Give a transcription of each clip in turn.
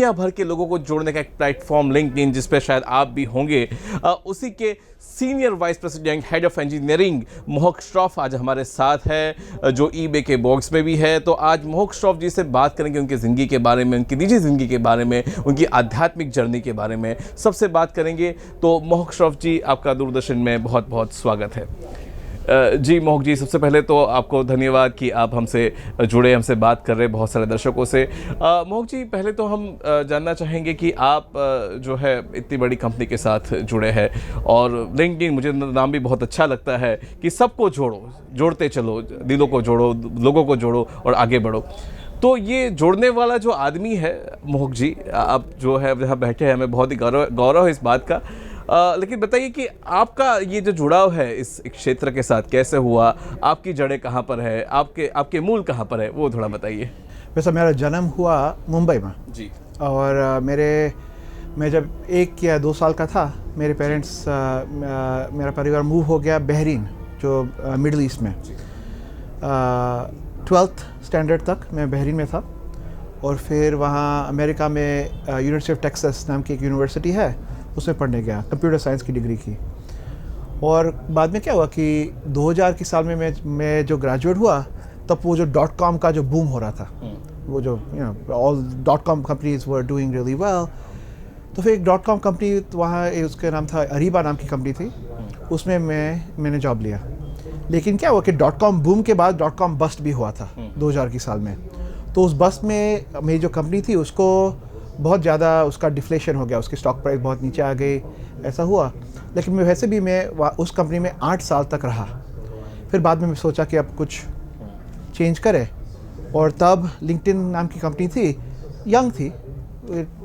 दुनिया भर के लोगों को जोड़ने का एक प्लेटफॉर्म लिंक्डइन, जिस पे शायद आप भी होंगे, उसी के senior vice president head of engineering मोहक श्रॉफ आज हमारे साथ है, जो ईबे के बॉक्स में भी है। तो आज मोहक श्रॉफ जी से बात करेंगे उनकी ज़िंदगी के बारे में, उनकी निजी ज़िंदगी के बारे में, उनकी आध्यात्मिक जर्नी के बारे में सबसे बात करेंगे। तो मोहक श्रॉफ जी, आपका दूरदर्शन में बहुत बहुत स्वागत है। जी मोहक जी, सबसे पहले तो आपको धन्यवाद कि आप हमसे जुड़े, हमसे बात कर रहे बहुत सारे दर्शकों से। मोहक जी, पहले तो हम जानना चाहेंगे कि आप जो है इतनी बड़ी कंपनी के साथ जुड़े हैं, और लिंक्डइन, मुझे नाम भी बहुत अच्छा लगता है कि सबको जोड़ो, जोड़ते चलो, दिलों को जोड़ो, लोगों को जोड़ो और आगे बढ़ो। तो ये जोड़ने वाला जो आदमी है मोहक जी, आप जो है जहाँ बैठे हैं, हमें बहुत ही गौरव है इस बात का। लेकिन बताइए कि आपका ये जो जुड़ाव है इस क्षेत्र के साथ कैसे हुआ, आपकी जड़ें कहाँ पर है, आपके मूल कहाँ पर है, वो थोड़ा बताइए। वैसे मेरा जन्म हुआ मुंबई में जी। और मैं जब 1 या 2 साल का था, मेरे पेरेंट्स मेरा परिवार मूव हो गया बहरीन, जो मिडल ईस्ट में। 12th स्टैंडर्ड तक मैं बहरीन में था, और फिर वहाँ अमेरिका में यूनिवर्सिटी ऑफ टेक्सास नाम की एक यूनिवर्सिटी है, उसमें पढ़ने गया, कंप्यूटर साइंस की डिग्री की। और बाद में क्या हुआ कि 2000 के साल में मैं जो ग्रेजुएट हुआ, तब वो जो .com का जो बूम हो रहा था, वो जो all .com companies were doing really well. तो फिर एक .com कंपनी वहाँ, उसका नाम था अरीबा नाम की कंपनी थी, उसमें मैंने जॉब लिया। लेकिन क्या हुआ कि .com बूम के बाद .com बस्ट भी हुआ था 2000 की साल में। तो उस बस्ट में मेरी जो कंपनी थी उसको बहुत ज़्यादा उसका डिफ्लेशन हो गया, उसकी स्टॉक प्राइस बहुत नीचे आ गई, ऐसा हुआ। लेकिन मैं वैसे भी उस कंपनी में 8 साल तक रहा। फिर बाद में मैं सोचा कि अब कुछ चेंज करें, और तब लिंक्डइन नाम की कंपनी थी, यंग थी,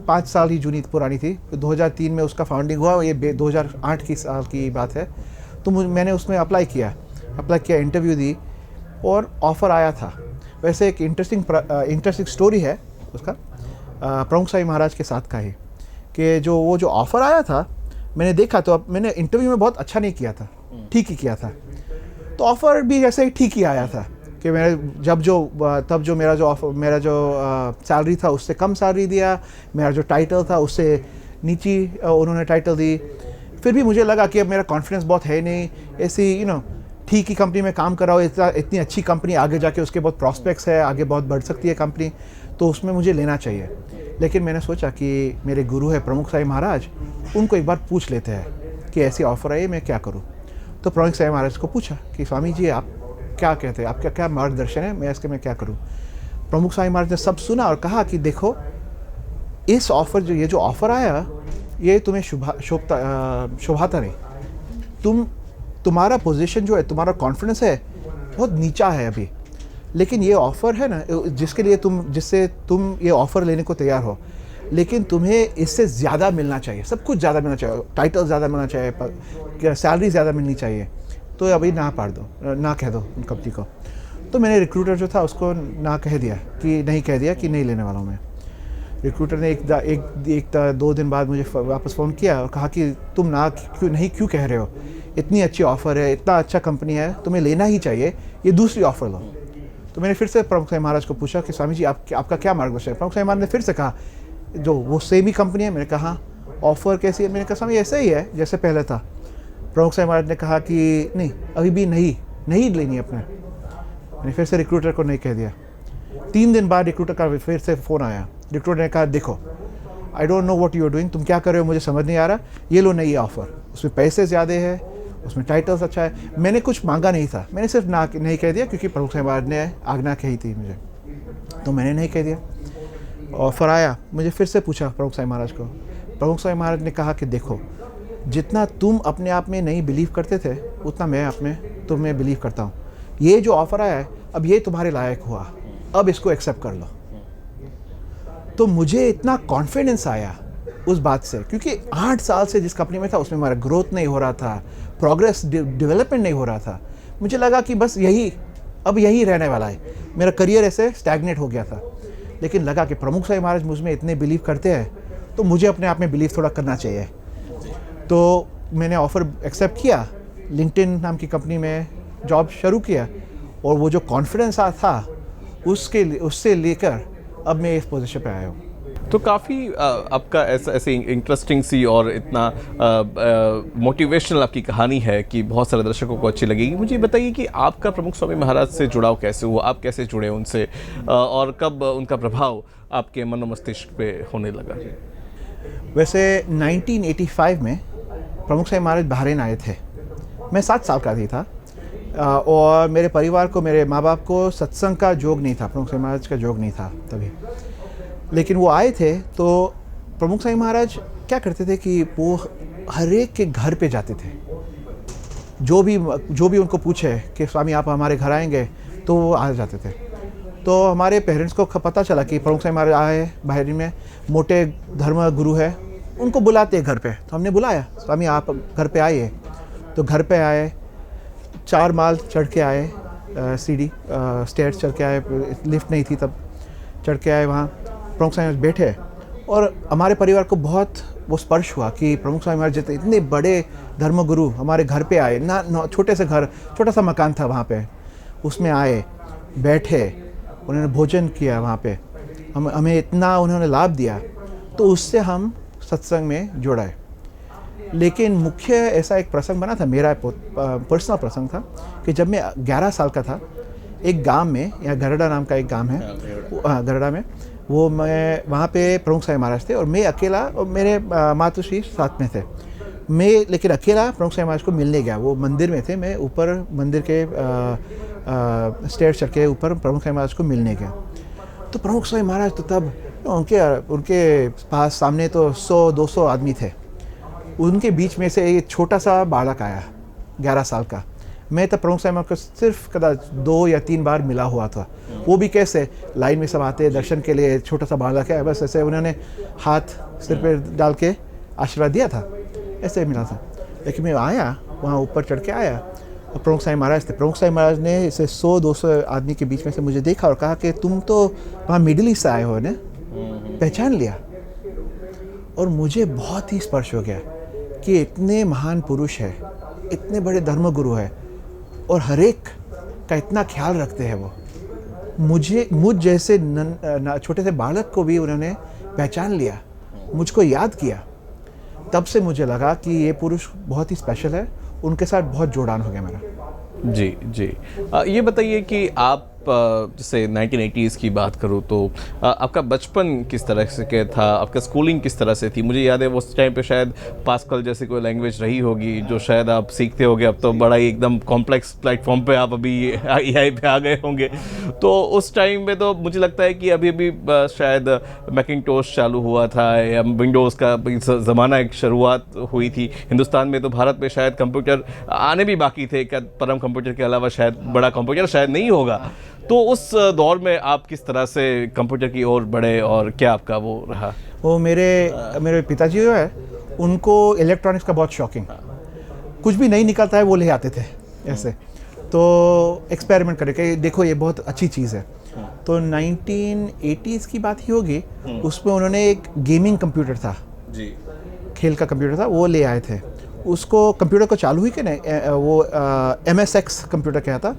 5 साल ही पुरानी थी। 2003 में उसका फाउंडिंग हुआ, ये 2008 की साल की बात है। तो मैंने उसमें अप्लाई किया, इंटरव्यू दी और ऑफ़र आया था। वैसे एक इंटरेस्टिंग स्टोरी है उसका, प्रमुख स्वामी महाराज के साथ का ही, कि वो जो ऑफ़र आया था, मैंने देखा तो अब मैंने इंटरव्यू में बहुत अच्छा नहीं किया था, ठीक ही किया था। तो ऑफ़र भी ऐसे ही ठीक ही आया था कि तब जो मेरा जो सैलरी था उससे कम सैलरी दिया, मेरा जो टाइटल था उससे नीची उन्होंने टाइटल दी। फिर भी मुझे लगा कि अब मेरा कॉन्फिडेंस बहुत है नहीं, ऐसी ठीक ही कंपनी में काम कर रहा हूँ, इतनी अच्छी कंपनी, आगे जाके उसके बहुत प्रॉस्पेक्ट्स है, आगे बहुत बढ़ सकती है कंपनी, तो उसमें मुझे लेना चाहिए। लेकिन मैंने सोचा कि मेरे गुरु है प्रमुख स्वामी महाराज, उनको एक बार पूछ लेते हैं कि ऐसी ऑफ़र आई, मैं क्या करूं। तो प्रमुख स्वामी महाराज को पूछा कि स्वामी जी आप क्या कहते हैं, आपका क्या मार्गदर्शन है, मैं क्या करूं। प्रमुख स्वामी महाराज ने सब सुना और कहा कि देखो, इस ऑफ़र ये जो ऑफ़र आया, ये तुम्हें शोभाता नहीं। तुम्हारा पोजीशन जो है, तुम्हारा कॉन्फिडेंस है बहुत नीचा है अभी, लेकिन ये ऑफ़र है ना, जिससे तुम ये ऑफ़र लेने को तैयार हो, लेकिन तुम्हें इससे ज़्यादा मिलना चाहिए, सब कुछ ज़्यादा मिलना चाहिए, टाइटल ज़्यादा मिलना चाहिए, सैलरी ज़्यादा मिलनी चाहिए। तो अभी ना कह दो कंपनी को। तो मैंने रिक्रूटर जो था उसको नहीं कह दिया कि नहीं लेने वाला हूँ मैं। रिक्रूटर ने एक 2 दिन बाद मुझे वापस फ़ोन किया और कहा कि तुम क्यों कह रहे हो, इतनी अच्छी ऑफ़र है, इतना अच्छा कंपनी है, तुम्हें लेना ही चाहिए, ये दूसरी ऑफ़र लो। तो मैंने फिर से प्रमुख स्वामी महाराज को पूछा कि स्वामी जी आपका क्या मार्गदर्शन है। प्रमुख स्वामी महाराज ने फिर से कहा, जो वो सेम ही कंपनी है। मैंने कहा ऑफ़र कैसी है, मैंने कहा स्वामी ऐसा ही है जैसे पहले था। प्रमुख स्वामी महाराज ने कहा कि नहीं, अभी भी नहीं लेनी अपने। मैंने फिर से रिक्रूटर को नहीं कह दिया। 3 दिन बाद रिक्रूटर का फिर से फ़ोन आया। रिक्रूटर ने कहा देखो, I don't know what you are doing, तुम क्या कर रहे हो मुझे समझ नहीं आ रहा, ये लो नई ऑफ़र, उसमें पैसे ज़्यादा है, उसमें टाइटल्स अच्छा है। मैंने कुछ मांगा नहीं था, मैंने सिर्फ नहीं कह दिया, क्योंकि प्रमुख स्वामी महाराज ने आज्ञा कही थी मुझे, तो मैंने नहीं कह दिया। ऑफ़र आया, मुझे फिर से पूछा प्रमुख स्वामी महाराज को। प्रमुख स्वामी महाराज ने कहा कि देखो, जितना तुम अपने आप में नहीं बिलीव करते थे, उतना मैं तुम्हें बिलीव करता हूँ। ये जो ऑफ़र आया है, अब ये तुम्हारे लायक हुआ, अब इसको एक्सेप्ट कर लो। तो मुझे इतना कॉन्फिडेंस आया उस बात से, क्योंकि 8 साल से जिस कंपनी में था उसमें हमारा ग्रोथ नहीं हो रहा था, प्रोग्रेस डेवलपमेंट नहीं हो रहा था। मुझे लगा कि बस अब यही रहने वाला है, मेरा करियर ऐसे स्टैग्नेट हो गया था। लेकिन लगा कि प्रमुख स्वामी महाराज मुझ में इतने बिलीव करते हैं, तो मुझे अपने आप में बिलीव थोड़ा करना चाहिए। तो मैंने ऑफ़र एक्सेप्ट किया, लिंक्डइन नाम की कंपनी में जॉब शुरू किया, और वो जो कॉन्फिडेंस था उससे लेकर अब मैं इस पोजीशन पे आया हूँ। तो काफ़ी आपका ऐसे इंटरेस्टिंग सी और इतना मोटिवेशनल आपकी कहानी है कि बहुत सारे दर्शकों को अच्छी लगेगी। मुझे बताइए कि आपका प्रमुख स्वामी महाराज से जुड़ाव कैसे हुआ, आप कैसे जुड़े उनसे, और कब उनका प्रभाव आपके मन और मस्तिष्क पे होने लगा? वैसे 1985 में प्रमुख स्वामी महाराज बहरीन आए थे। मैं 7 साल का ही था, और मेरे परिवार को, मेरे माँ बाप को सत्संग का जोग नहीं था, प्रमुख स्वामी महाराज का जोग नहीं था तभी। लेकिन वो आए थे तो प्रमुख स्वामी महाराज क्या करते थे कि वो हर एक के घर पे जाते थे। जो भी उनको पूछे कि स्वामी आप हमारे घर आएंगे, तो वो आ जाते थे। तो हमारे पेरेंट्स को पता चला कि प्रमुख स्वामी महाराज आए बहरीन में, मोटे धर्म गुरु है, उनको बुलाते हैं घर पे। तो हमने बुलाया, स्वामी आप घर पे आइए। तो घर पे आए, 4 माल चढ़ के आए, सीढ़ी स्टेयर्स चढ़ के आए, लिफ्ट नहीं थी तब, चढ़ के आए। वहाँ प्रमुख स्वामी महाराज बैठे, और हमारे परिवार को बहुत वो स्पर्श हुआ कि प्रमुख स्वामी महाराज जितने इतने बड़े धर्मगुरु हमारे घर पे आए ना। छोटे से घर, छोटा सा मकान था वहाँ पे, उसमें आए, बैठे, उन्होंने भोजन किया वहाँ पे, हमें इतना उन्होंने लाभ दिया। तो उससे हम सत्संग में जुड़े। लेकिन मुख्य ऐसा एक प्रसंग बना था, मेरा पर्सनल प्रसंग था, कि जब मैं 11 साल का था, एक गांव में, यहाँ गरड़ा नाम का एक गांव है, गरड़ा में, वो मैं वहाँ पे प्रमुख स्वामी महाराज थे, और मैं अकेला, और मेरे मातुश्री साथ में थे। मैं लेकिन अकेला प्रमुख स्वामी महाराज को मिलने गया। वो मंदिर में थे, मैं ऊपर मंदिर के स्टेयर्स चढ़ के ऊपर प्रमुख स्वामी महाराज को मिलने गया। तो प्रमुख स्वामी महाराज तो तब उनके पास सामने तो 100-200 आदमी थे। उनके बीच में से एक छोटा सा बालक आया, 11 साल का। मैं तब प्रमुख स्वामी महाराज को सिर्फ कदाच 2 या 3 बार मिला हुआ था। वो भी कैसे, लाइन में सब आते दर्शन के लिए, छोटा सा बालक है, बस ऐसे उन्होंने हाथ सिर पे डाल के आशीर्वाद दिया था, ऐसे मिला था। लेकिन मैं आया, वहाँ ऊपर चढ़ के आया, और प्रमुख स्वामी महाराज थे। प्रमुख स्वामी महाराज ने इसे 100-200 आदमी के बीच में से मुझे देखा और कहा कि तुम तो वहाँ मिडिल ईस्ट से आए हो ने, पहचान लिया। और मुझे बहुत ही स्पर्श हो गया कि इतने महान पुरुष है, इतने बड़े धर्मगुरु है, और हर एक का इतना ख्याल रखते हैं। वो मुझ जैसे छोटे से बालक को भी उन्होंने पहचान लिया, मुझको याद किया। तब से मुझे लगा कि ये पुरुष बहुत ही स्पेशल है, उनके साथ बहुत जोड़ान हो गया मेरा। जी जी। ये बताइए कि आप जैसे 1980s की बात करूँ तो आपका बचपन किस तरह से क्या था, आपका स्कूलिंग किस तरह से थी? मुझे याद है उस टाइम पे शायद पास्कल जैसी कोई लैंग्वेज रही होगी जो शायद आप सीखते होगे। अब तो बड़ा ही एकदम कॉम्प्लेक्स प्लेटफॉर्म पे आप अभी AI पे आ गए होंगे। तो उस टाइम में तो मुझे लगता है कि अभी शायद मैकिंटोश चालू हुआ था, या विंडोज़ का ज़माना एक शुरुआत हुई थी हिंदुस्तान में। तो भारत में शायद कंप्यूटर आने भी बाकी थे, क्या परम कंप्यूटर के अलावा शायद बड़ा कंप्यूटर शायद नहीं होगा। तो उस दौर में आप किस तरह से कंप्यूटर की ओर बढ़े, और क्या आपका वो रहा? वो मेरे पिताजी जो है, उनको इलेक्ट्रॉनिक्स का बहुत शौकीन, कुछ भी नहीं निकलता है वो ले आते थे ऐसे। तो एक्सपेरिमेंट करके देखो ये बहुत अच्छी चीज़ है। तो 1980s की बात ही होगी, उसमें उन्होंने एक गेमिंग कंप्यूटर था जी, खेल का कंप्यूटर था, वो ले आए थे। उसको कंप्यूटर को चालू हुई कि नहीं, वो MSX कंप्यूटर क्या था,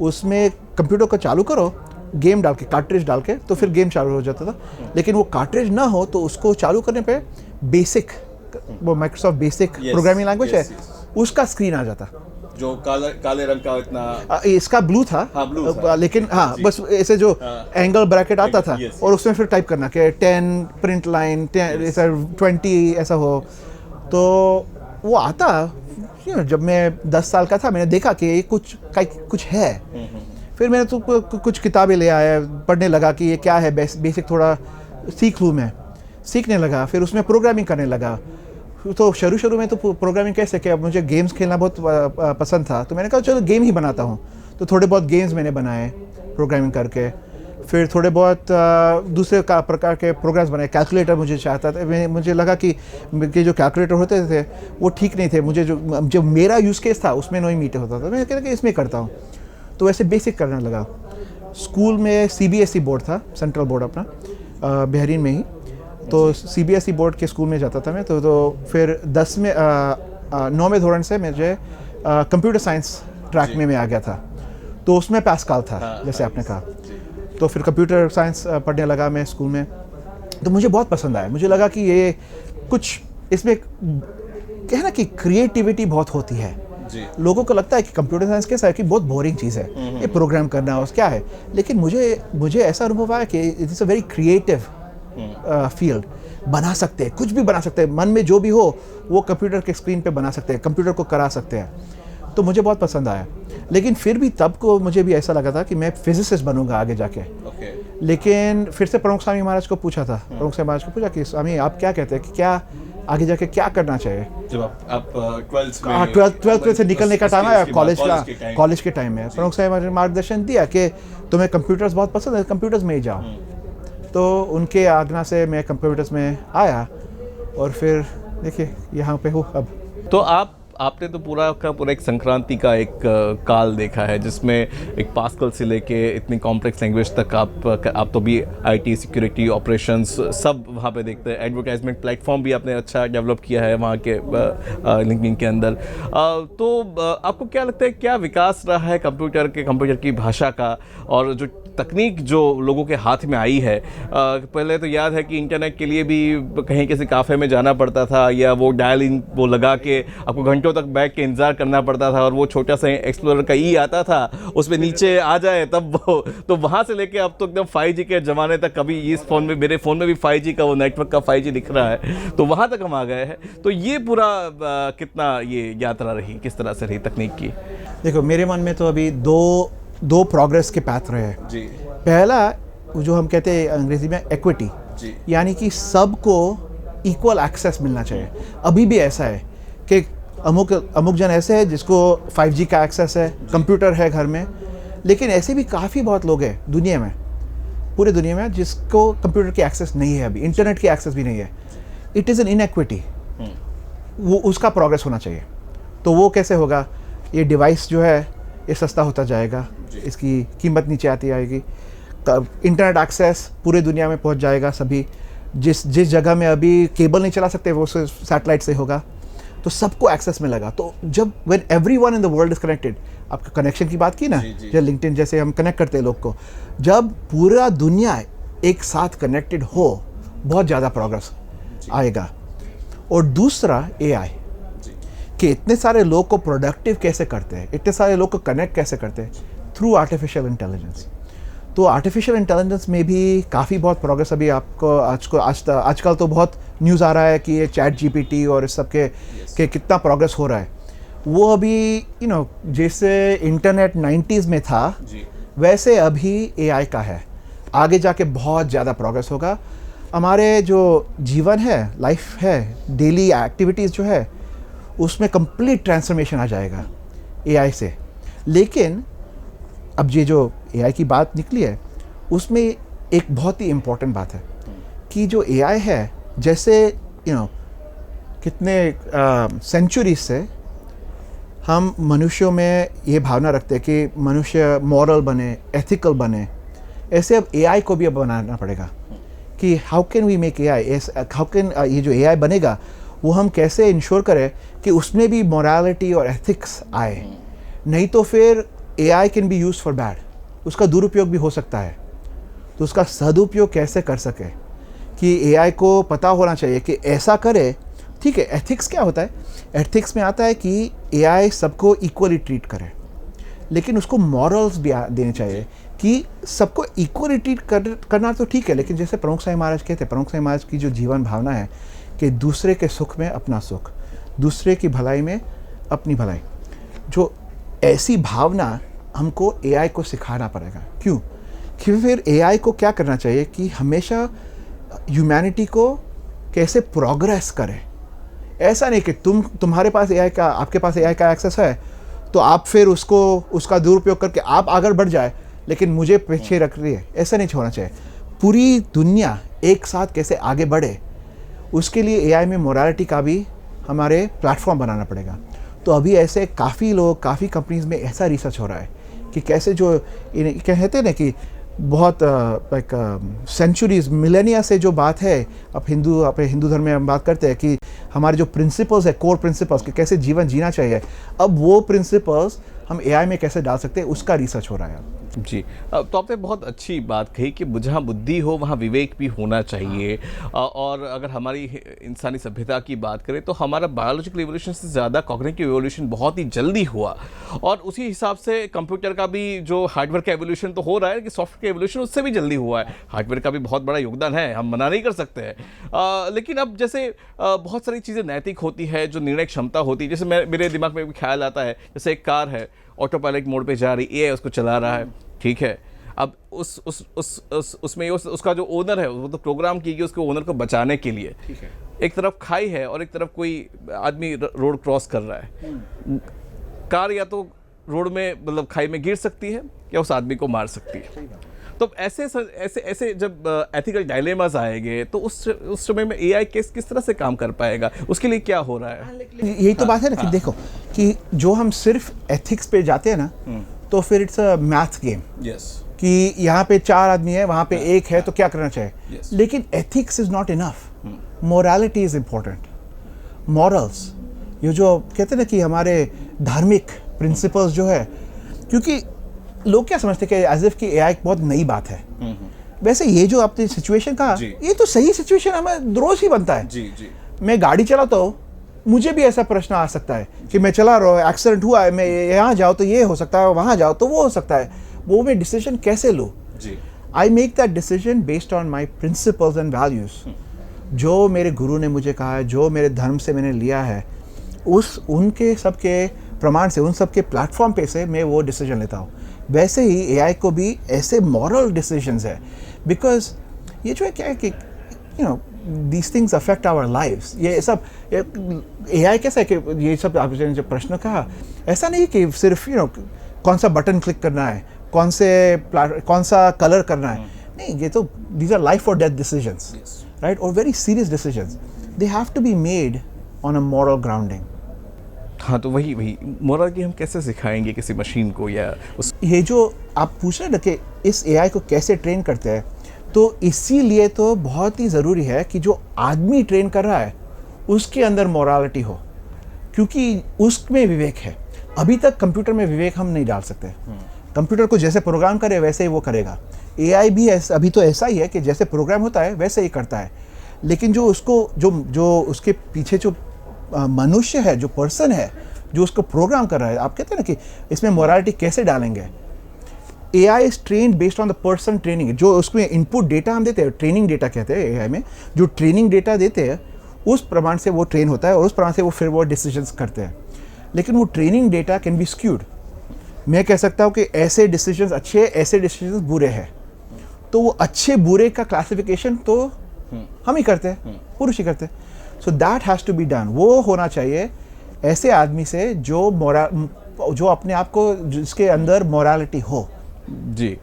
उसमें कंप्यूटर को चालू करो, गेम डाल के, कार्ट्रिज डाल के, तो फिर गेम चालू हो जाता था। लेकिन वो कार्ट्रिज ना हो तो उसको चालू करने पे बेसिक, वो माइक्रोसॉफ्ट बेसिक प्रोग्रामिंग लैंग्वेज है, उसका स्क्रीन आ जाता, जो काले रंग का इतना। इसका ब्लू था, ब्लू था। लेकिन हाँ, बस ऐसे जो एंगल ब्रैकेट आता था, और उसमें फिर टाइप करना कि 10 प्रिंट लाइन 20 ऐसा हो। तो वो आता, जब मैं 10 साल का था, मैंने देखा कि ये कुछ है। फिर मैंने तो कुछ किताबें ले आया, पढ़ने लगा कि ये क्या है, बेसिक थोड़ा सीख लूँ मैं, सीखने लगा। फिर उसमें प्रोग्रामिंग करने लगा। तो शुरू में तो प्रोग्रामिंग कैसे, कि मुझे गेम्स खेलना बहुत पसंद था, तो मैंने कहा चलो गेम ही बनाता हूँ। तो थोड़े बहुत गेम्स मैंने बनाए प्रोग्रामिंग करके। फिर थोड़े बहुत दूसरे प्रकार के प्रोग्राम्स बनाए। कैलकुलेटर मुझे चाहता था, मुझे लगा कि जो कैलकुलेटर होते थे वो ठीक नहीं थे, मुझे जो मेरा यूज़ केस था उसमें नहीं मीट होता था। मैं कहता कि इसमें करता हूँ, तो वैसे बेसिक करने लगा। स्कूल में CBSE बोर्ड था, सेंट्रल बोर्ड अपना, बहरीन में ही। तो CBSE बोर्ड के स्कूल में जाता था मैं। तो फिर 9वें धोरण से मुझे कंप्यूटर साइंस ट्रैक में मैं आ गया था। तो उसमें पास्कल था, जैसे आपने कहा। तो फिर कंप्यूटर साइंस पढ़ने लगा मैं स्कूल में। तो मुझे बहुत पसंद आया। मुझे लगा कि ये कुछ इसमें कहना कि क्रिएटिविटी बहुत होती है। जी। लोगों को लगता है कि कंप्यूटर साइंस कैसा है कि बहुत बोरिंग चीज़ है, ये प्रोग्राम करना और क्या है, लेकिन मुझे ऐसा अनुभव आया कि it is a very creative field. बना सकते हैं, कुछ भी बना सकते हैं, मन में जो भी हो वो कंप्यूटर के स्क्रीन पे बना सकते हैं, कंप्यूटर को करा सकते हैं। तो मुझे बहुत पसंद आया। लेकिन फिर भी तब को मुझे भी ऐसा लगा था कि मैं फिजिसिस्ट बनूंगा आगे जाके। लेकिन फिर से प्रमुख स्वामी महाराज को पूछा था, प्रमुख स्वामी महाराज को पूछा कि स्वामी आप क्या कहते हैं कि क्या आगे जाके क्या करना चाहिए। जब आप 12th से निकलने का टाइम है, कॉलेज के टाइम में प्रमुख स्वामी महाराज ने मार्गदर्शन दिया कि तुम्हें कंप्यूटर्स बहुत पसंद है, कंप्यूटर्स में ही जाओ। तो उनके आज्ञा से मैं कंप्यूटर्स में आया और फिर देखिए यहाँ पे हूँ अब। तो आपने तो पूरा का पूरा एक संक्रांति का एक काल देखा है, जिसमें एक पास्कल से लेके इतनी कॉम्प्लेक्स लैंग्वेज तक आप तो भी आईटी, सिक्योरिटी, ऑपरेशंस सब वहाँ पे देखते हैं। एडवर्टाइजमेंट प्लेटफॉर्म भी आपने अच्छा डेवलप किया है वहाँ के लिंक्डइन के अंदर। तो आपको क्या लगता है, क्या विकास रहा है कंप्यूटर की भाषा का, और जो तकनीक जो लोगों के हाथ में आई है? पहले तो याद है कि इंटरनेट के लिए भी कहीं किसी काफ़े में जाना पड़ता था, या वो डायल इन वो लगा के आपको घंटों तक बैठ के इंतज़ार करना पड़ता था, और वो छोटा सा एक्सप्लोरर का आता था, उसमें नीचे आ जाए तब वो, तो वहाँ से लेके अब तो एकदम 5G के ज़माने तक, कभी इस फ़ोन में, मेरे फ़ोन में भी 5G का वो नेटवर्क का 5G दिख रहा है, तो वहाँ तक हम आ गए हैं। तो ये पूरा कितना ये यात्रा रही, किस तरह से रही तकनीक की? देखो मेरे मन में तो अभी दो प्रोग्रेस के पाथ रहे हैं जी। पहला जो हम कहते हैं अंग्रेजी में एक्विटी, यानी कि सबको इक्वल एक्सेस मिलना चाहिए। अभी भी ऐसा है कि अमुक जन ऐसे है जिसको 5G का एक्सेस है, कंप्यूटर है घर में, लेकिन ऐसे भी काफ़ी बहुत लोग हैं दुनिया में, पूरे दुनिया में, जिसको कंप्यूटर की एक्सेस नहीं है, अभी इंटरनेट की एक्सेस भी नहीं है। इट इज़ एन इनएक्विटी, वो उसका प्रोग्रेस होना चाहिए। तो वो कैसे होगा? ये डिवाइस जो है ये सस्ता होता जाएगा, इसकी कीमत नीचे आती आएगी, इंटरनेट एक्सेस पूरे दुनिया में पहुंच जाएगा। सभी जिस जगह में अभी केबल नहीं चला सकते वो सैटेलाइट से होगा, तो सबको एक्सेस मिलेगा। तो जब when everyone in the world is connected, आपका कनेक्शन की बात की ना, जब लिंक्डइन जैसे हम कनेक्ट करते हैं लोग को, जब पूरा दुनिया एक साथ कनेक्टेड हो, बहुत ज़्यादा प्रोग्रेस आएगा। और दूसरा AI, कि इतने सारे लोग को प्रोडक्टिव कैसे करते हैं, इतने सारे लोग को कनेक्ट कैसे करते हैं थ्रू आर्टिफिशियल इंटेलिजेंस। तो आर्टिफिशियल इंटेलिजेंस में भी काफ़ी बहुत प्रोग्रेस अभी आपको आजकल तो बहुत न्यूज़ आ रहा है कि ये ChatGPT और इस सब के कितना प्रोग्रेस हो रहा है। वो अभी जैसे इंटरनेट 90s में था, वैसे अभी AI का है, आगे जाके बहुत ज़्यादा प्रोग्रेस होगा। हमारे जो जीवन है, लाइफ है, डेली एक्टिविटीज़ जो है, उसमें कंप्लीट ट्रांसफॉर्मेशन आ जाएगा AI से। लेकिन अब ये जो AI की बात निकली है, उसमें एक बहुत ही इम्पोर्टेंट बात है कि जो AI है, जैसे कितने सेंचुरी से हम मनुष्यों में ये भावना रखते हैं कि मनुष्य मॉरल बने, एथिकल बने, ऐसे अब AI को भी अब बनाना पड़ेगा कि how can we make AI, how can ये जो AI बनेगा वो हम कैसे इंश्योर करें कि उसमें भी मोरालिटी और एथिक्स आए। नहीं तो फिर AI can be use for bad, उसका दुरुपयोग भी हो सकता है। तो उसका सदुपयोग कैसे कर सके कि AI को पता होना चाहिए कि ऐसा करे। ठीक है, एथिक्स क्या होता है? एथिक्स में आता है कि AI सबको इक्वली ट्रीट करे, लेकिन उसको मॉरल्स भी देने चाहिए कि सबको इक्वली ट्रीट करना तो ठीक है, लेकिन जैसे प्रमुख स्वामी महाराज कहते हैं, प्रमुख स्वामी महाराज की जो जीवन भावना है कि दूसरे के सुख में अपना सुख, दूसरे की भलाई में अपनी भलाई, जो ऐसी भावना हमको AI को सिखाना पड़ेगा। क्यों? कि फिर AI को क्या करना चाहिए कि हमेशा ह्यूमैनिटी को कैसे प्रोग्रेस करे। ऐसा नहीं कि तुम्हारे पास AI का, आपके पास AI का एक्सेस है तो आप फिर उसका दुरुपयोग करके आप आगे बढ़ जाए, लेकिन मुझे पीछे रख रही है। ऐसा नहीं होना चाहिए। पूरी दुनिया एक साथ कैसे आगे बढ़े, उसके लिए AI में मोरालिटी का भी हमारे प्लेटफॉर्म बनाना पड़ेगा। तो अभी ऐसे काफ़ी लोग, काफ़ी कंपनीज में ऐसा रिसर्च हो रहा है कि कैसे जो कहते हैं ना कि बहुत सेंचुरीज, मिलेनिया से जो बात है, अपने हिंदू धर्म में हम बात करते हैं कि हमारे जो प्रिंसिपल्स है, कोर प्रिंसिपल्स, कि कैसे जीवन जीना चाहिए, अब वो प्रिंसिपल्स हम एआई में कैसे डाल सकते हैं, उसका रिसर्च हो रहा है। जी, तो आपने बहुत अच्छी बात कही कि जहाँ बुद्धि हो वहाँ विवेक भी होना चाहिए। और अगर हमारी इंसानी सभ्यता की बात करें तो हमारा बायोलॉजिकल इवोल्यूशन से ज़्यादा कॉग्निटिव इवोल्यूशन बहुत ही जल्दी हुआ, और उसी हिसाब से कंप्यूटर का भी जो हार्डवेयर का एवोल्यूशन तो हो रहा है कि सॉफ्टवेयर का एवोल्यूशन उससे भी जल्दी हुआ है। हार्डवेयर का भी बहुत बड़ा योगदान है, हम मना नहीं कर सकते हैं। लेकिन अब जैसे बहुत सारी चीज़ें नैतिक होती है, जो निर्णय क्षमता होती है, जैसे मेरे दिमाग में भी ख्याल आता है, जैसे एक कार है, ऑटो पायलट मोड पे जा रही, एआई उसको चला रहा है, ठीक है। अब उसमें उसका जो ओनर है वो तो प्रोग्राम की गई उसके ओनर को बचाने के लिए, ठीक है। एक तरफ खाई है और एक तरफ कोई आदमी रोड क्रॉस कर रहा है। कार या तो रोड में मतलब खाई में गिर सकती है या उस आदमी को मार सकती है। तो ऐसे ऐसे जब एथिकल डायलेमास आएंगे तो उस समय में एआई किस तरह से काम कर पाएगा, उसके लिए क्या हो रहा है? यही तो बात है ना कि देखो कि जो हम सिर्फ एथिक्स पे जाते हैं ना, तो फिर इट्स अ मैथ गेम। कि यहाँ पे 4 आदमी है, वहाँ पे एक है, तो क्या करना चाहिए। लेकिन ethics is not enough, morality is important. Morals, ये जो कहते हैं ना कि हमारे धार्मिक प्रिंसिपल्स जो है, क्योंकि लोग क्या समझते हैं कि एज इफ कि एआई बहुत नई बात है। वैसे ये जो आपने सिचुएशन कहा, ये तो सही सिचुएशन हमें रोज ही बनता है। जी। मैं गाड़ी चलाता हूँ, मुझे भी ऐसा प्रश्न आ सकता है कि मैं चला रहा हूँ, एक्सीडेंट हुआ है, मैं यहाँ जाऊँ तो ये हो सकता है, वहाँ जाओ तो वो हो सकता है। वो मैं डिसीजन कैसे लूँ? I make that decision based on my principles and values. जो मेरे गुरु ने मुझे कहा है, जो मेरे धर्म से मैंने लिया है, उनके सबके प्रमाण से, उन सब के प्लेटफॉर्म पे से मैं वो डिसीजन लेता हूँ। वैसे ही एआई को भी ऐसे मॉरल डिसीजंस है, बिकॉज ये जो है क्या है कि these things affect our lives। ये सब एआई कैसा है कि ये सब आपने जो प्रश्न कहा, ऐसा नहीं कि सिर्फ कौन सा बटन क्लिक करना है, कौन सा कलर करना है, नहीं, ये तो these are life or death decisions, right, or very serious decisions। they have to be made on a moral grounding। हाँ, तो वही मोरल की हम कैसे सिखाएंगे किसी मशीन को, या ये जो आप पूछ रहे हैं ना कि इस एआई को कैसे ट्रेन करते हैं, तो इसीलिए तो बहुत ही ज़रूरी है कि जो आदमी ट्रेन कर रहा है उसके अंदर मोरालिटी हो, क्योंकि उसमें विवेक है। अभी तक कंप्यूटर में विवेक हम नहीं डाल सकते। कंप्यूटर को जैसे प्रोग्राम करे वैसे ही वो करेगा। एआई भी अभी तो ऐसा ही है कि जैसे प्रोग्राम होता है वैसे ही करता है, लेकिन जो उसके पीछे जो मनुष्य है, जो पर्सन है, जो उसको प्रोग्राम कर रहा है, आप कहते हैं ना कि इसमें मोरालिटी कैसे डालेंगे। AI is train based on the person training. जो उसमें इनपुट डेटा हम देते हैं, ट्रेनिंग डेटा कहते हैं एआई में, जो ट्रेनिंग डेटा देते हैं उस प्रमाण से वो ट्रेन होता है और उस प्रमाण से वो फिर वो डिसीजंस करते हैं। लेकिन वो training data can be skewed. मैं कह सकता हूँ कि ऐसे डिसीजंस अच्छे, ऐसे डिसीजंस बुरे हैं, तो वो अच्छे बुरे का क्लासिफिकेशन तो हम ही करते हैं, पुरुष ही करते हैं। So that has to be done. वो होना चाहिए ऐसे आदमी से जो अपने आप को, जिसके अंदर मोरालिटी हो। जी,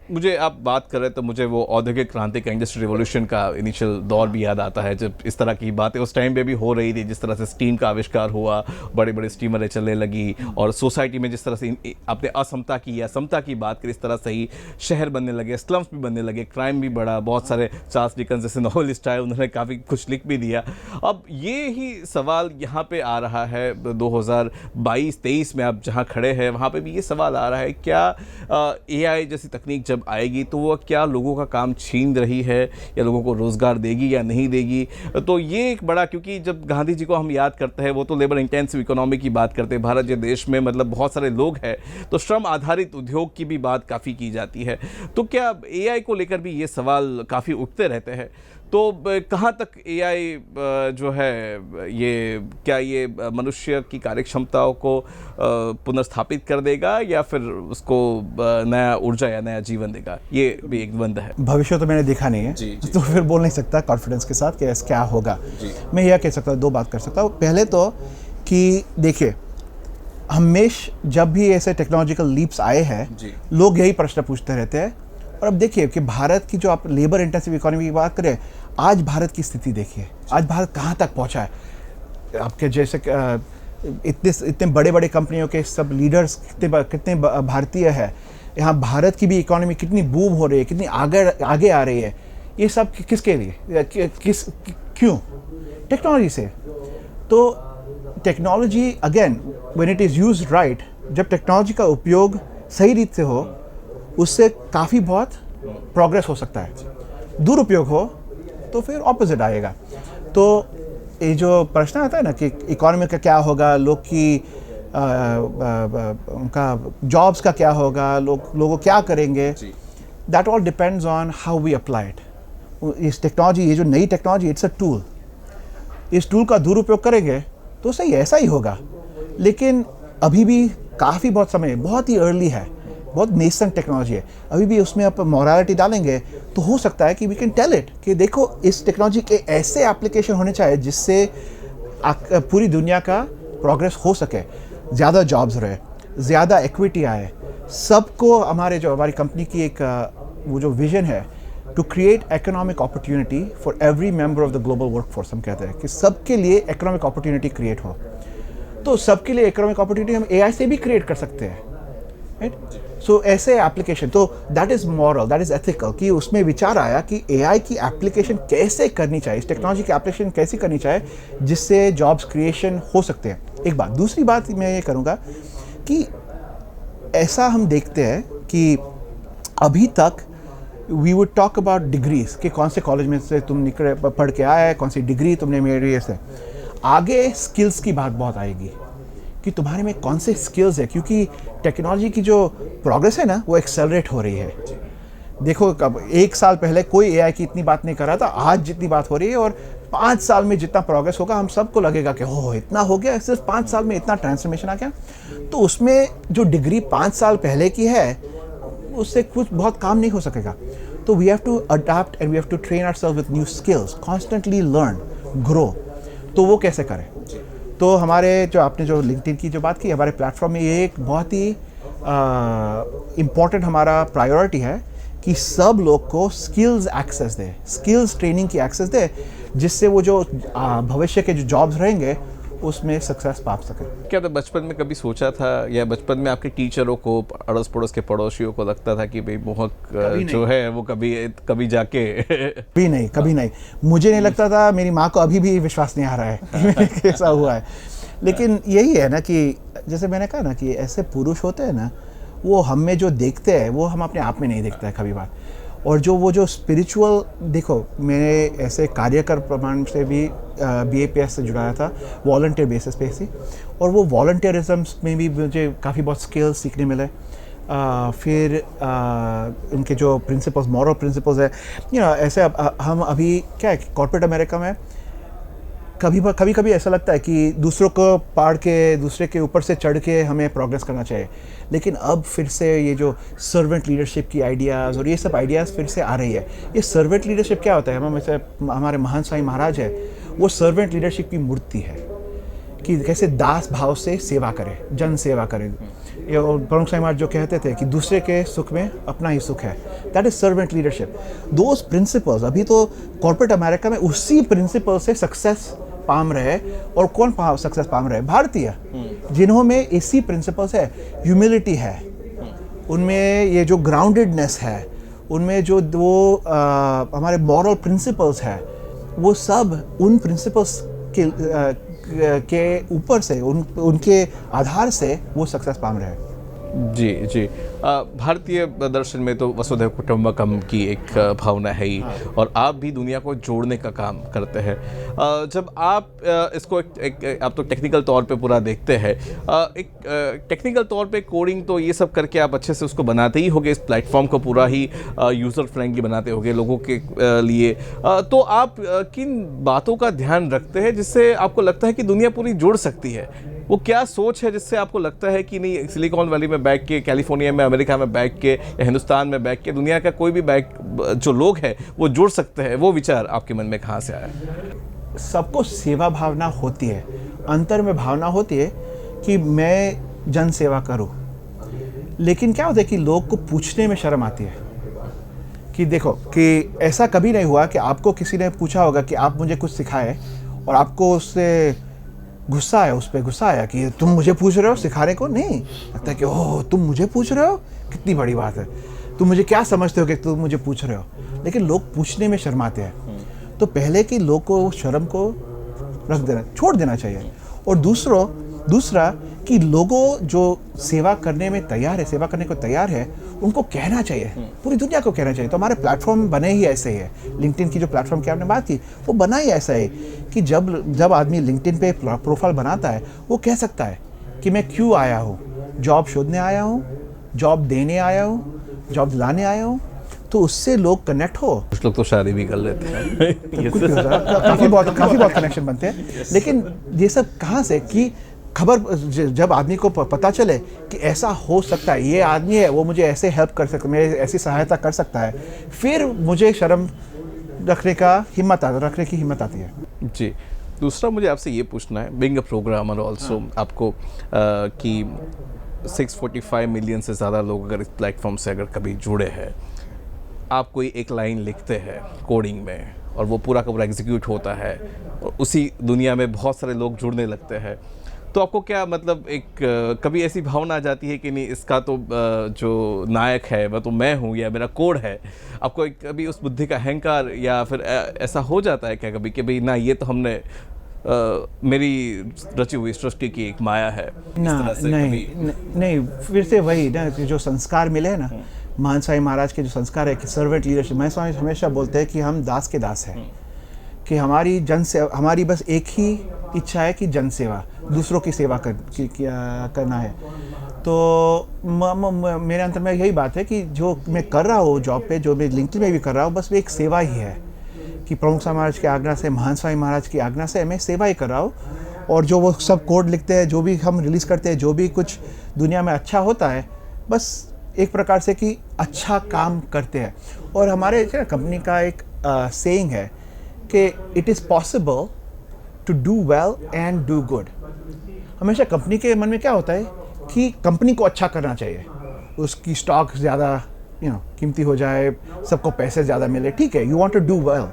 मुझे आप बात कर रहे तो मुझे वो औद्योगिक क्रांति का, इंडस्ट्रियल रिवॉल्यूशन का इनिशियल दौर भी याद आता है, जब इस तरह की बातें उस टाइम पे भी हो रही थी। जिस तरह से स्टीम का आविष्कार हुआ, बड़े बड़े स्टीमरें चलने लगी, और सोसाइटी में जिस तरह से आपने असमता की या समता की बात करी, इस तरह से ही शहर बनने लगे, स्लम्स भी बनने लगे, क्राइम भी बढ़ा। बहुत सारे चार्ल्स डिकन्स जैसे नॉवेलिस्ट आए, उन्होंने काफ़ी कुछ लिख भी दिया। अब ये ही सवाल यहाँ पे आ रहा है 2022-23 में आप जहाँ खड़े हैं वहाँ पे भी ये सवाल आ रहा है, क्या एआई जैसी तकनीक जब आएगी तो वो क्या लोगों का काम छीन रही है, या लोगों को रोज़गार देगी या नहीं देगी? तो ये एक बड़ा, क्योंकि जब गांधी जी को हम याद करते हैं वो तो लेबर इंटेंसिव इकोनॉमी की बात करते हैं। भारत जो देश में मतलब बहुत सारे लोग हैं, तो श्रम आधारित उद्योग की भी बात काफ़ी की जाती है। तो क्या एआई को लेकर भी ये सवाल काफ़ी उठते रहते हैं? तो कहाँ तक एआई जो है ये मनुष्य की कार्यक्षमताओं को पुनर्स्थापित कर देगा, या फिर उसको नया ऊर्जा या नया जीवन देगा? ये भी एक द्वंद्व है। भविष्य तो मैंने देखा नहीं है, जी। तो फिर बोल नहीं सकता कॉन्फिडेंस के साथ कि क्या होगा। मैं यह कह सकता हूँ, 2 बात कर सकता हूँ। पहले तो कि देखिए, हमेशा जब भी ऐसे टेक्नोलॉजिकल लीप्स आए हैं, लोग यही प्रश्न पूछते रहते हैं। और अब देखिए कि भारत की जो आप लेबर इंटेंसिव इकोनॉमी की बात करें, आज भारत की स्थिति देखिए, आज भारत कहाँ तक पहुँचा है। आपके जैसे इतने बड़े बड़े कंपनियों के सब लीडर्स कितने भारतीय है। यहाँ भारत की भी इकोनॉमी कितनी बूम हो रही है, कितनी आगे आ रही है। ये सब किसके लिए, क्यों? टेक्नोलॉजी से। तो technology again when it is used right जब टेक्नोलॉजी का उपयोग सही रीत से हो, उससे काफ़ी बहुत प्रोग्रेस हो सकता है। दुरुपयोग हो तो फिर ऑपोजिट आएगा। तो ये जो प्रश्न आता है ना कि इकोनॉमी का क्या होगा, लोग की उनका जॉब्स का क्या होगा, लोग क्या करेंगे, that all depends on how we apply it. इस टेक्नोलॉजी, ये जो नई टेक्नोलॉजी, इट्स अ टूल। इस टूल का दुरुपयोग करेंगे तो सही ऐसा ही होगा, लेकिन अभी भी काफ़ी बहुत समय, बहुत ही अर्ली है, बहुत नेसेंट टेक्नोलॉजी है, अभी भी उसमें आप मोरालिटी डालेंगे तो हो सकता है कि वी कैन टेल इट कि देखो इस टेक्नोलॉजी के ऐसे एप्लीकेशन होने चाहिए जिससे पूरी दुनिया का प्रोग्रेस हो सके, ज़्यादा जॉब्स रहे, ज़्यादा इक्विटी आए, सबको हमारी कंपनी की एक वो जो विजन है to create economic opportunity for every member of the global workforce. हम कहते हैं कि सबके लिए इकोनॉमिक अपॉर्चुनिटी क्रिएट हो, तो सबके लिए इकोनॉमिक अपॉर्चुनिटी हम एआई से भी क्रिएट कर सकते हैं, राइट? सो ऐसे एप्लीकेशन, तो that is moral, that is ethical, कि उसमें विचार आया कि एआई की एप्लीकेशन कैसे करनी चाहिए, इस टेक्नोलॉजी की एप्लीकेशन कैसे करनी चाहिए जिससे जॉब्स क्रिएशन हो सकते हैं। एक बात, दूसरी बात मैं ये करूँगा कि ऐसा हम देखते हैं कि अभी तक we would talk about degrees कि कौन से कॉलेज में से तुम निकले, पढ़ के आए, कौन सी डिग्री तुमने मेरी, ऐसे। आगे स्किल्स की बात बहुत आएगी कि तुम्हारे में कौन से स्किल्स है, क्योंकि टेक्नोलॉजी की जो प्रोग्रेस है ना वो एक्सेलरेट हो रही है। देखो, कब 1 साल पहले कोई एआई की इतनी बात नहीं कर रहा था, आज जितनी बात हो रही है, और 5 साल में जितना प्रोग्रेस होगा हम सबको लगेगा कि हो इतना हो गया, सिर्फ 5 साल में इतना ट्रांसफॉर्मेशन आ गया। तो उसमें जो डिग्री 5 साल पहले की है उससे कुछ बहुत काम नहीं हो सकेगा। तो we have to adapt and we have to train ourselves with new skills, constantly learn, grow. तो वो कैसे करें? तो हमारे जो आपने जो लिंक्डइन की जो बात की, हमारे प्लेटफॉर्म में ये एक बहुत ही इम्पॉर्टेंट हमारा प्रायोरिटी है कि सब लोग को स्किल्स एक्सेस दे, स्किल्स ट्रेनिंग की एक्सेस दे, जिससे वो जो भविष्य के जो जॉब्स रहेंगे उसमें सक्सेस पा सके। क्या तो बचपन में कभी सोचा था, या बचपन में आपके टीचरों को, अड़ोस पड़ोस के पड़ोसियों को लगता था कि भाई मोहक जो है वो कभी जाके कभी नहीं, मुझे नहीं लगता था, मेरी माँ को अभी भी विश्वास नहीं आ रहा है कि ऐसा हुआ है। लेकिन यही है ना कि जैसे मैंने कहा ना कि ऐसे पुरुष होते हैं ना, वो हम में जो देखते हैं वो हम अपने आप में नहीं देखते हैं कभी बात। और वो जो स्पिरिचुअल, देखो मैंने ऐसे कार्यकर प्रमाण से भी BAPS से जुड़ाया था, वॉलंटियर बेसिस पे ही, और वो वॉलंटियरिज्म में भी मुझे काफ़ी बहुत स्किल्स सीखने मिले। फिर उनके जो प्रिंसिपल्स, मॉरल प्रिंसिपल्स है, ऐसे हम अभी क्या है कि कॉर्पोरेट अमेरिका में कभी ऐसा लगता है कि दूसरों को पाड़ के, दूसरे के ऊपर से चढ़ के हमें प्रोग्रेस करना चाहिए। लेकिन अब फिर से ये जो सर्वेंट लीडरशिप की आइडियाज़ और ये सब आइडियाज़ फिर से आ रही है। ये सर्वेंट लीडरशिप क्या होता है? हम जैसे हमारे महान स्वामी महाराज है, वो सर्वेंट लीडरशिप की मूर्ति है कि कैसे दास भाव से सेवा करे, जन सेवा करे। ये प्रमुख स्वामी महाराज जो कहते थे कि दूसरे के सुख में अपना ही सुख है, that is servant leadership. Those principles अभी तो कॉर्पोरेट अमेरिका में उसी प्रिंसिपल से सक्सेस पाम रहे। और कौन सक्सेस पाम रहे? भारतीय, जिन्हों में इसी प्रिंसिपल्स है, ह्यूमिलिटी है, उनमें ये जो ग्राउंडेडनेस है, उनमें जो वो हमारे मॉरल प्रिंसिपल्स है, वो सब उन प्रिंसिपल्स के ऊपर से, उनके आधार से वो सक्सेस पाम रहे हैं। जी। भारतीय दर्शन में तो वसुधैव कुटुंबकम की एक भावना है ही, और आप भी दुनिया को जोड़ने का काम करते हैं। जब आप इसको आप तो टेक्निकल तौर पे पूरा देखते हैं, एक टेक्निकल तौर पे कोडिंग तो ये सब करके आप अच्छे से उसको बनाते ही होगे, इस प्लेटफॉर्म को पूरा ही यूज़र फ्रेंडली बनाते होगे लोगों के लिए। तो आप किन बातों का ध्यान रखते हैं जिससे आपको लगता है कि दुनिया पूरी जुड़ सकती है? वो क्या सोच है जिससे आपको लगता है कि नहीं, सिलिकॉन वैली में बैठ के, कैलिफोर्निया में, अमेरिका में बैठ के, या हिंदुस्तान में बैठ के दुनिया का कोई भी जो लोग हैं वो जुड़ सकते हैं? वो विचार आपके मन में कहाँ से आया? सबको सेवा भावना होती है, अंतर में भावना होती है कि मैं जन सेवा करूं। लेकिन क्या होता है कि लोग को पूछने में शर्म आती है कि देखो कि ऐसा कभी नहीं हुआ कि आपको किसी ने पूछा होगा कि आप मुझे कुछ सिखाए और आपको उससे गुस्सा आया, उस पर गुस्सा आया कि तुम मुझे पूछ रहे हो सिखाने को। नहीं, लगता है कि ओह तुम मुझे पूछ रहे हो, कितनी बड़ी बात है, तुम मुझे क्या समझते हो कि तुम मुझे पूछ रहे हो। लेकिन लोग पूछने में शर्माते हैं, तो पहले कि लोग को शर्म को छोड़ देना चाहिए। और दूसरों दूसरा कि लोगों जो सेवा करने में तैयार है, सेवा करने को तैयार है, उनको कहना चाहिए, पूरी दुनिया को कहना चाहिए। तो हमारे प्लेटफॉर्म बने ही ऐसे ही है। लिंक्डइन की जो प्लेटफॉर्म की आपने बात की, वो बना ही ऐसा है कि जब आदमी लिंक्डइन पे प्रोफाइल बनाता है, वो कह सकता है कि मैं क्यों आया हूँ, जॉब शोधने आया हूँ, जॉब देने आया हूँ, जॉब दिलाने आया हूँ। तो उससे लोग कनेक्ट हो। कुछ लोग तो शादी भी कर लेते हैं कुछ भी हो सकता है, काफ़ी बहुत कनेक्शन बनते हैं। लेकिन ये सब कहाँ से कि खबर जब आदमी को पता चले कि ऐसा हो सकता है, ये आदमी है, वो मुझे ऐसे हेल्प कर सकता है, मेरी ऐसी सहायता कर सकता है, फिर मुझे शर्म रखने की हिम्मत आती है। जी। दूसरा मुझे आपसे ये पूछना है, बीइंग अ प्रोग्रामर ऑल्सो, आपको कि 645 मिलियन से ज़्यादा लोग अगर इस प्लेटफॉर्म से अगर कभी जुड़े हैं, आप कोई एक लाइन लिखते हैं कोडिंग में और वो पूरा का पूरा एग्जीक्यूट होता है और उसी दुनिया में बहुत सारे लोग जुड़ने लगते हैं, तो आपको क्या मतलब एक कभी ऐसी भावना आ जाती है कि नहीं, इसका तो जो नायक है वह तो मैं हूँ या मेरा कोड है? आपको कभी उस बुद्धि का अहंकार या फिर ऐसा हो जाता है क्या कभी कि भाई ना, ये तो हमने मेरी रची हुई सृष्टि की एक माया है? नहीं, फिर से वही ना, जो संस्कार मिले हैं ना, महान स्वामी महाराज के जो संस्कार है कि सर्वेंट लीडरशिप। महान स्वामी हमेशा बोलते हैं कि हम दास के दास हैं, कि हमारी बस एक ही इच्छा है कि जन सेवा, दूसरों की सेवा करना है। तो मेरे अंतर में यही बात है कि जो मैं कर रहा हूँ जॉब पे, जो मैं लिंक्डइन में भी कर रहा हूँ, बस वो एक सेवा ही है कि प्रमुख स्वामी महाराज की आज्ञा से, महान स्वामी महाराज की आज्ञा से मैं सेवा ही कर रहा हूँ। और जो वो सब कोड लिखते हैं, जो भी हम रिलीज़ करते हैं, जो भी कुछ दुनिया में अच्छा होता है, बस एक प्रकार से कि अच्छा काम करते हैं। और हमारे कंपनी का एक सेइंग है कि it is possible to do well and do good. हमेशा कंपनी के मन में क्या होता है कि कंपनी को अच्छा करना चाहिए, उसकी स्टॉक ज़्यादा कीमती हो जाए, सबको पैसे ज़्यादा मिले, ठीक है, you want to do well,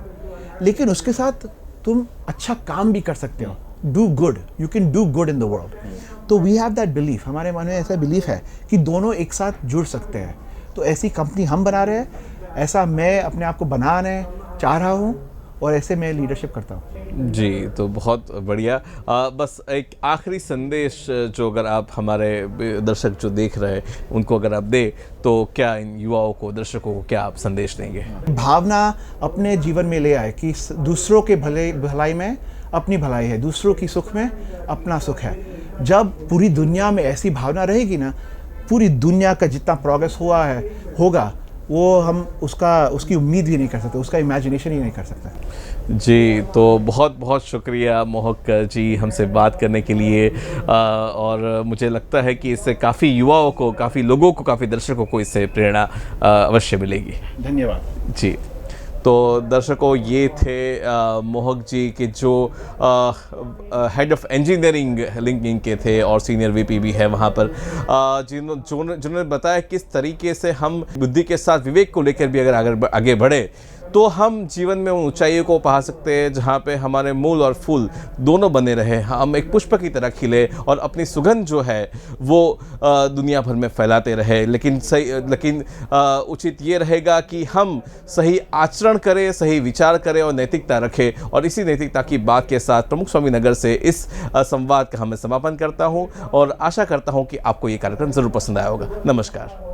लेकिन उसके साथ तुम अच्छा काम भी कर सकते हो। Do good, you can do good in the world. तो वी हैव दैट बिलीफ, हमारे मन में ऐसा बिलीफ है कि दोनों एक साथ जुड़ सकते हैं। तो ऐसी कंपनी हम बना रहे हैं, ऐसा मैं अपने आप को बनाने चाह रहा हूँ और ऐसे मैं लीडरशिप करता हूँ। जी, तो बहुत बढ़िया। बस एक आखिरी संदेश जो अगर आप हमारे दर्शक जो देख रहे हैं उनको अगर आप दे, तो क्या इन युवाओं को, दर्शकों को क्या आप संदेश देंगे? भावना अपने जीवन में ले आए कि दूसरों के भलाई में अपनी भलाई है, दूसरों की सुख में अपना सुख है। जब पूरी दुनिया में ऐसी भावना रहेगी ना, पूरी दुनिया का जितना प्रोग्रेस होगा वो हम उसकी उम्मीद भी नहीं कर सकते, उसका इमेजिनेशन ही नहीं कर सकते। जी, तो बहुत बहुत शुक्रिया मोहक जी हमसे बात करने के लिए। और मुझे लगता है कि इससे काफ़ी युवाओं को, काफ़ी लोगों को, काफ़ी दर्शकों को इससे प्रेरणा अवश्य मिलेगी। धन्यवाद जी। तो दर्शकों, ये थे मोहक जी के जो हेड ऑफ इंजीनियरिंग लिंक्डइन के थे और सीनियर वीपी भी है वहाँ पर, जिन्होंने बताया किस तरीके से हम बुद्धि के साथ विवेक को लेकर भी अगर आगे बढ़े तो हम जीवन में उन ऊंचाइयों को पा सकते हैं जहाँ पे हमारे मूल और फूल दोनों बने रहे, हम एक पुष्प की तरह खिले और अपनी सुगंध जो है वो दुनिया भर में फैलाते रहे। लेकिन उचित ये रहेगा कि हम सही आचरण करें, सही विचार करें और नैतिकता रखें। और इसी नैतिकता की बात के साथ प्रमुख स्वामी नगर से इस संवाद का मैं समापन करता हूँ और आशा करता हूँ कि आपको ये कार्यक्रम ज़रूर पसंद आया होगा। नमस्कार।